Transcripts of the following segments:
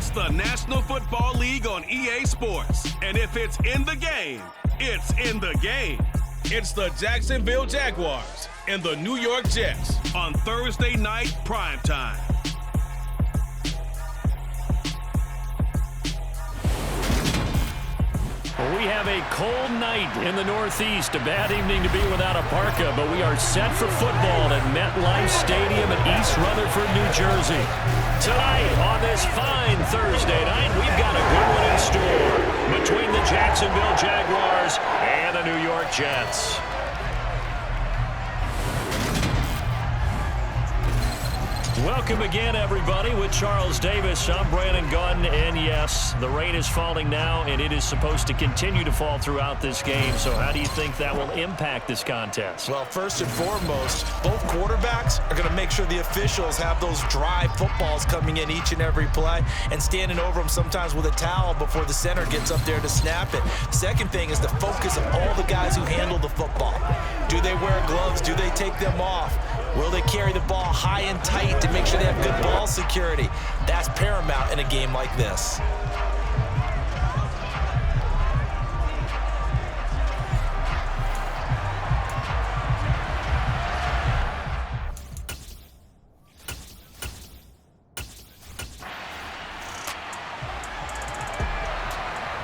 It's the National Football League on EA Sports. And if it's in the game, it's in the game. It's the Jacksonville Jaguars and the New York Jets on Thursday night primetime. Well, we have a cold night in the Northeast. A bad evening to be without a parka, but we are set for football at MetLife Stadium in East Rutherford, New Jersey. Tonight, on this fine Thursday night, we've got a good one in store between the Jacksonville Jaguars and the New York Jets. Welcome again, everybody, with Charles Davis. I'm Brandon Gunn, and yes, the rain is falling now, and it is supposed to continue to fall throughout this game. So how do you think that will impact this contest? Well, first and foremost, both quarterbacks are going to make sure the officials have those dry footballs coming in each and every play and standing over them sometimes with a towel before the center gets up there to snap it. Second thing is the focus of all the guys who handle the football. Do they wear gloves? Do they take them off? Will they carry the ball high and tight to make sure they have good ball security? That's paramount in a game like this.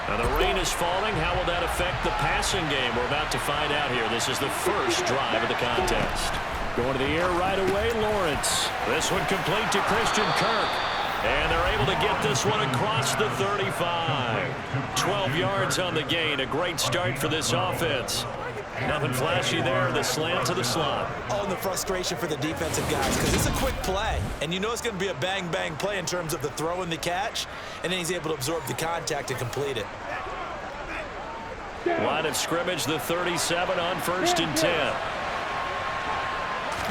Now the rain is falling. How will that affect the passing game? We're about to find out here. This is the first drive of the contest. Going to the air right away, Lawrence. This one complete to Christian Kirk. And they're able to get this one across the 35. 12 yards on the gain. A great start for this offense. Nothing flashy there. The slant to the slot. Oh, and the frustration for the defensive guys, because it's a quick play. And you know it's going to be a bang-bang play in terms of the throw and the catch. And then he's able to absorb the contact and complete it. Line of scrimmage, the 37 on 1st and 10. A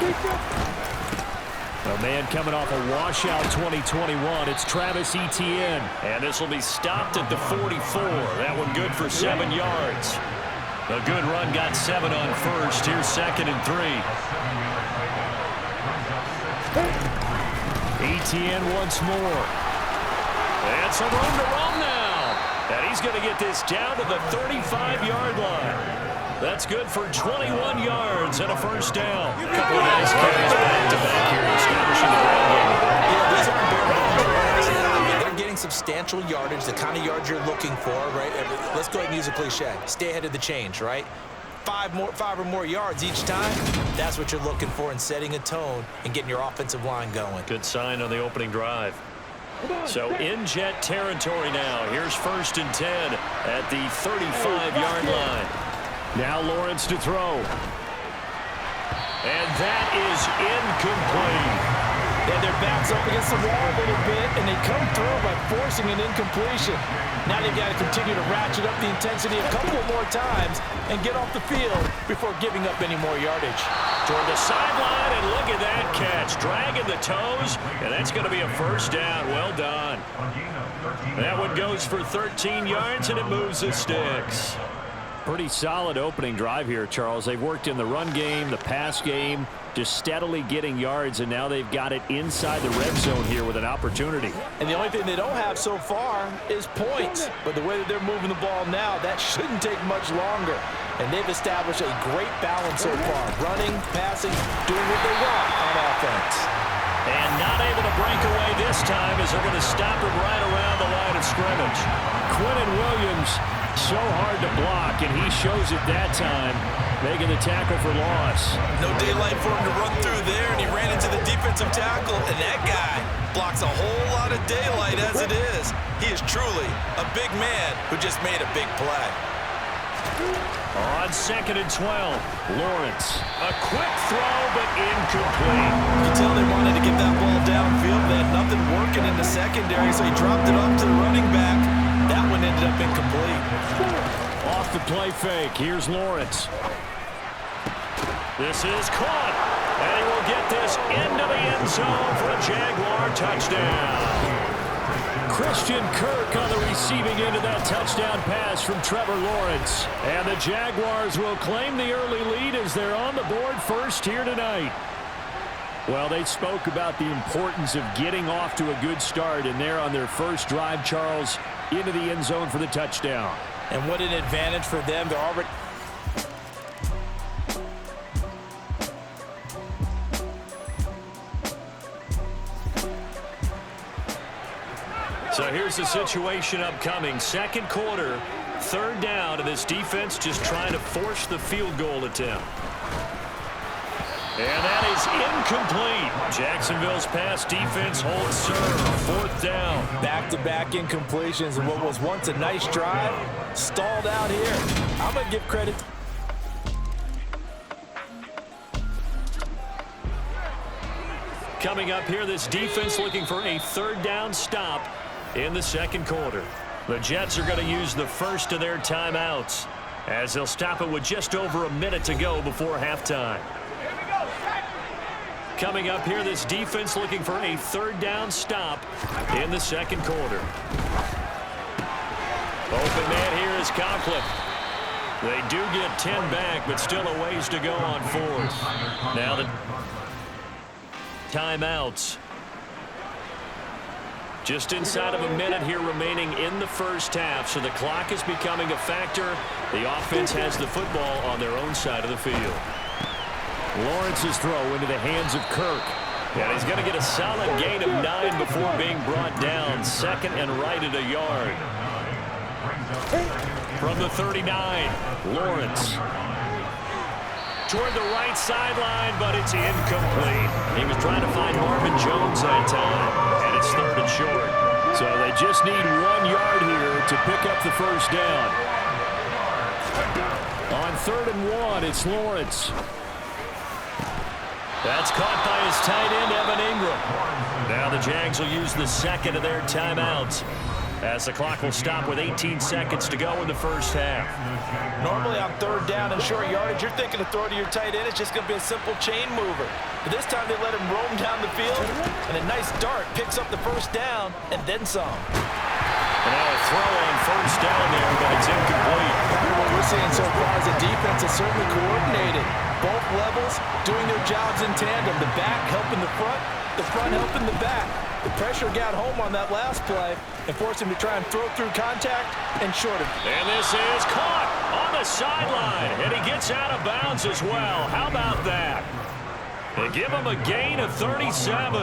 man coming off a washout 2021. It's Travis Etienne. And this will be stopped at the 44. That one good for 7 yards. A good run got 7 on 1st. Here's 2nd and 3. Etienne once more. And some room to run now. And he's going to get this down to the 35-yard line. That's good for 21 yards and a first down. A couple of nice carries back-to-back here, establishing the ground game. Yeah, these aren't bare bones. I mean, they're getting substantial yardage, the kind of yards you're looking for, right? Let's go ahead and use a cliche. Stay ahead of the change, right? 5 or more yards each time. That's what you're looking for in setting a tone and getting your offensive line going. Good sign on the opening drive. So in Jet territory now. Here's 1st and 10 at the 35-yard line. Now Lawrence to throw. And that is incomplete. Yeah, their back's up against the wall a little bit, and they come through by forcing an incompletion. Now they've got to continue to ratchet up the intensity a couple more times and get off the field before giving up any more yardage. Toward the sideline, and look at that catch. Dragging the toes, and that's going to be a first down. Well done. That one goes for 13 yards, and it moves the sticks. Pretty solid opening drive here, Charles. They've worked in the run game, the pass game, just steadily getting yards, and now they've got it inside the red zone here with an opportunity. And the only thing they don't have so far is points. But the way that they're moving the ball now, that shouldn't take much longer. And they've established a great balance so far. Running, passing, doing what they want on offense. And not able to break away this time as they're going to stop him right around the line of scrimmage. Quinnen Williams, so hard to block, and he shows it that time, making the tackle for loss. No daylight for him to run through there, and he ran into the defensive tackle, and that guy blocks a whole lot of daylight as it is. He is truly a big man who just made a big play. On 2nd and 12, Lawrence. A quick throw, but incomplete. You can tell they wanted to get that ball downfield. They had nothing working in the secondary, so he dropped it off to the running back. That one ended up incomplete. Off the play fake. Here's Lawrence. This is caught. And he will get this into the end zone for a Jaguar touchdown. Christian Kirk on the receiving end of that touchdown pass from Trevor Lawrence. And the Jaguars will claim the early lead as they're on the board first here tonight. Well, they spoke about the importance of getting off to a good start, and they're on their first drive, Charles, into the end zone for the touchdown. And what an advantage for them. They're already... So here's the situation upcoming. Second quarter, third down, and this defense just trying to force the field goal attempt. And that is incomplete. Jacksonville's pass defense holds serve. Fourth down. Back-to-back incompletions, and what was once a nice drive stalled out here. I'm going to give credit. Coming up here, this defense looking for a third down stop in the second quarter. The Jets are going to use the first of their timeouts as they'll stop it with just over a minute to go before halftime. Coming up here, this defense looking for a third down stop in the second quarter. Open man here is Conklin. They do get 10 back, but still a ways to go on fourth. Now the timeouts. Just inside of a minute here remaining in the first half, so the clock is becoming a factor. The offense has the football on their own side of the field. Lawrence's throw into the hands of Kirk. And he's going to get a solid gain of 9 before being brought down. Second and right at a yard. From the 39, Lawrence. Toward the right sideline, but it's incomplete. He was trying to find Marvin Jones that time, and it's third and short. So they just need 1 yard here to pick up the first down. On third and 1, it's Lawrence. That's caught by his tight end, Evan Ingram. Now the Jags will use the second of their timeouts as the clock will stop with 18 seconds to go in the first half. Normally on third down and short yardage, you're thinking to throw to your tight end. It's just going to be a simple chain mover. But this time they let him roam down the field, and a nice dart picks up the first down and then some. And now a throw on first down there, but it's incomplete. What we're seeing so far is the defense is certainly coordinated. Both levels doing their jobs in tandem. The back helping the front helping the back. The pressure got home on that last play and forced him to try and throw through contact and short him. And this is caught on the sideline, and he gets out of bounds as well. How about that? They give him a gain of 37.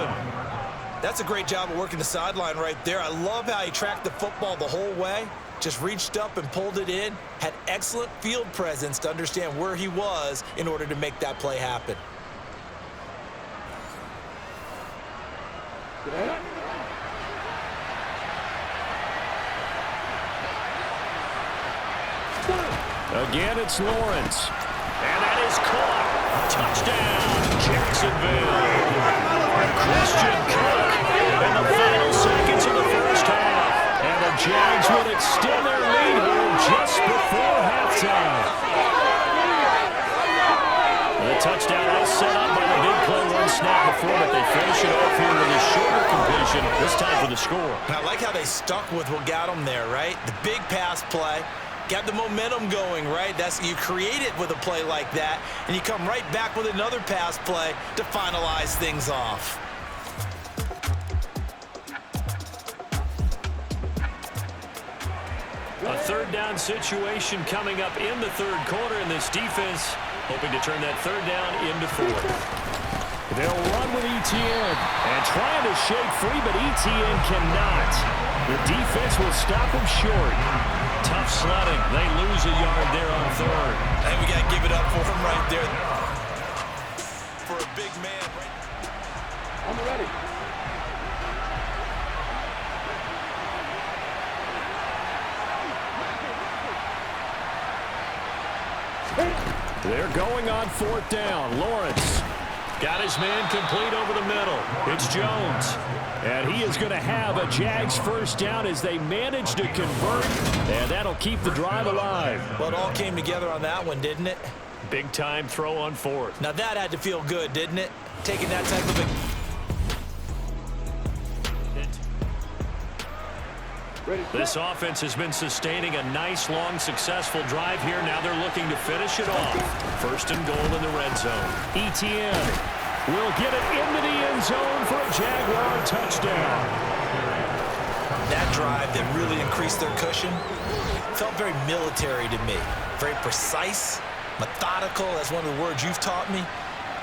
That's a great job of working the sideline right there. I love how he tracked the football the whole way. Just reached up and pulled it in. Had excellent field presence to understand where he was in order to make that play happen. Again, it's Lawrence. And that is caught. Touchdown, Jacksonville. Christian Kirk in the final seconds of the first half. And the Jags will extend their lead here just before halftime. The touchdown was set up by the big play one snap before, but they finish it off here with a shorter completion, this time for the score. And I like how they stuck with what got them there, right? The big pass play. Got the momentum going, right? You create it with a play like that, and you come right back with another pass play to finalize things off. A third down situation coming up in the third quarter, and this defense hoping to turn that third down into fourth. They'll run with ETN and trying to shake free, but ETN cannot. The defense will stop him short. Tough sledding. They lose a yard there on third. And we got to give it up for him right there. For a big man. I'm ready. They're going on fourth down. Lawrence got his man complete over the middle. It's Jones. And he is going to have a Jags first down as they manage to convert. And that'll keep the drive alive. Well, it all came together on that one, didn't it? Big time throw on fourth. Now that had to feel good, didn't it? Taking that type of a... This offense has been sustaining a nice, long, successful drive here. Now they're looking to finish it off. First and goal in the red zone. ETN will get it into the end zone for a Jaguar touchdown. That drive that really increased their cushion felt very military to me. Very precise, methodical, that's one of the words you've taught me.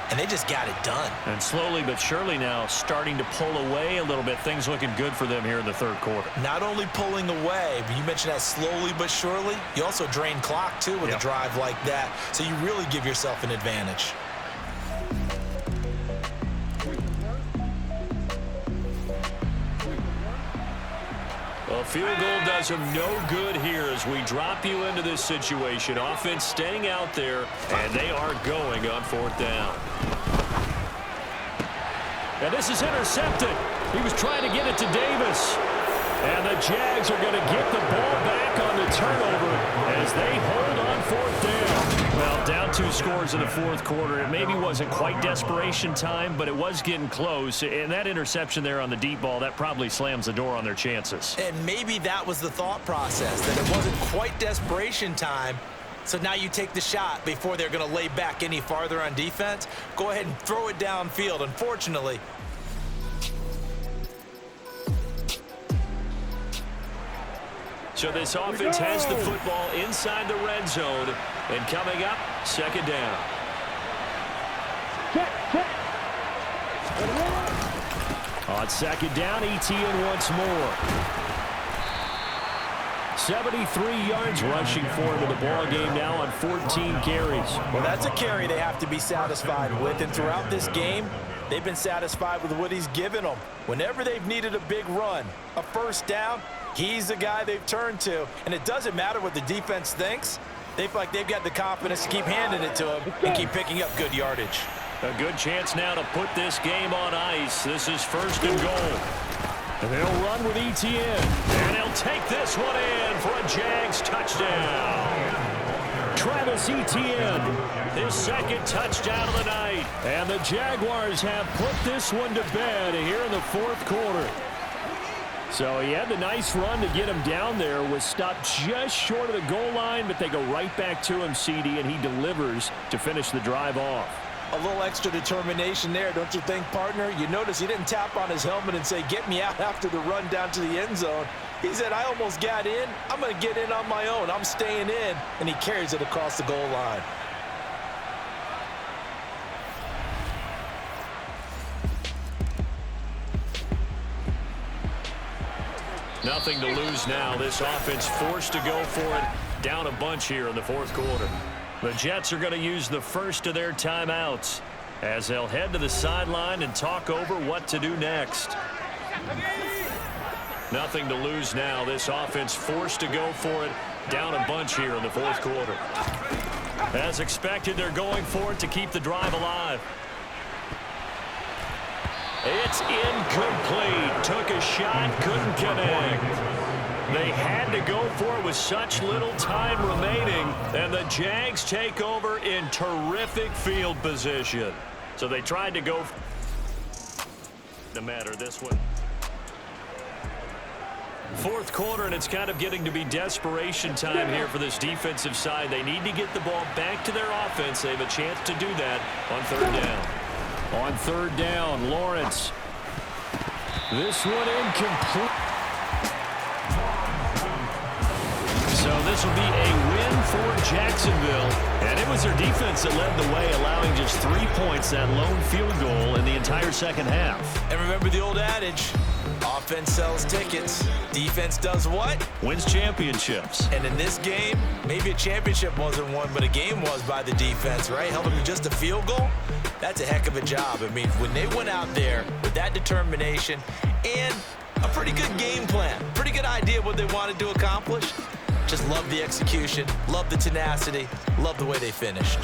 And they just got it done. And slowly but surely now starting to pull away a little bit. Things looking good for them here in the third quarter. Not only pulling away, but you mentioned that slowly but surely. You also drain clock, too, with a drive like that. So you really give yourself an advantage. A field goal does them no good here as we drop you into this situation. Offense staying out there, and they are going on fourth down. And this is intercepted. He was trying to get it to Davis. And the Jags are going to get the ball back on the turnover as they hold on fourth down. Well, down 2 scores in the fourth quarter. It maybe wasn't quite desperation time, but it was getting close. And that interception there on the deep ball, that probably slams the door on their chances. And maybe that was the thought process, that it wasn't quite desperation time. So now you take the shot before they're going to lay back any farther on defense. Go ahead and throw it downfield. Unfortunately, so this offense has the football inside the red zone. And coming up, second down. On second down, ETN once more. 73 yards rushing for him in the ball game now on 14 carries. Well, that's a carry they have to be satisfied with. And throughout this game, they've been satisfied with what he's given them. Whenever they've needed a big run, a first down, he's the guy they've turned to. And it doesn't matter what the defense thinks. They feel like they've got the confidence to keep handing it to him and keep picking up good yardage. A good chance now to put this game on ice. This is first and goal. And they'll run with ETN. And he'll take this one in for a Jags touchdown. Travis Etienne, his second touchdown of the night. And the Jaguars have put this one to bed here in the fourth quarter. So he had the nice run to get him down there, was stopped just short of the goal line, but they go right back to him, CD, and he delivers to finish the drive off. A little extra determination there, don't you think, partner? You notice he didn't tap on his helmet and say, get me out after the run down to the end zone. He said, I almost got in. I'm going to get in on my own. I'm staying in. And he carries it across the goal line. Nothing to lose now. This offense forced to go for it. Down a bunch here in the fourth quarter. The Jets are going to use the first of their timeouts as they'll head to the sideline and talk over what to do next. Nothing to lose now. This offense forced to go for it. Down a bunch here in the fourth quarter. As expected, they're going for it to keep the drive alive. It's incomplete. Took a shot, couldn't connect. They had to go for it with such little time remaining, and the Jags take over in terrific field position. So they tried to go. No matter this one. Fourth quarter, and it's kind of getting to be desperation time here for this defensive side. They need to get the ball back to their offense. They have a chance to do that on third down. On third down, Lawrence. This one incomplete. So this will be a win for Jacksonville. And it was their defense that led the way, allowing just 3 points, that lone field goal in the entire second half. And remember the old adage, offense sells tickets. Defense does what? Wins championships. And in this game, maybe a championship wasn't won, but a game was by the defense, right? Held them to just a field goal. That's a heck of a job. I mean, when they went out there with that determination and a pretty good game plan, pretty good idea what they wanted to accomplish, just love the execution, love the tenacity, love the way they finished.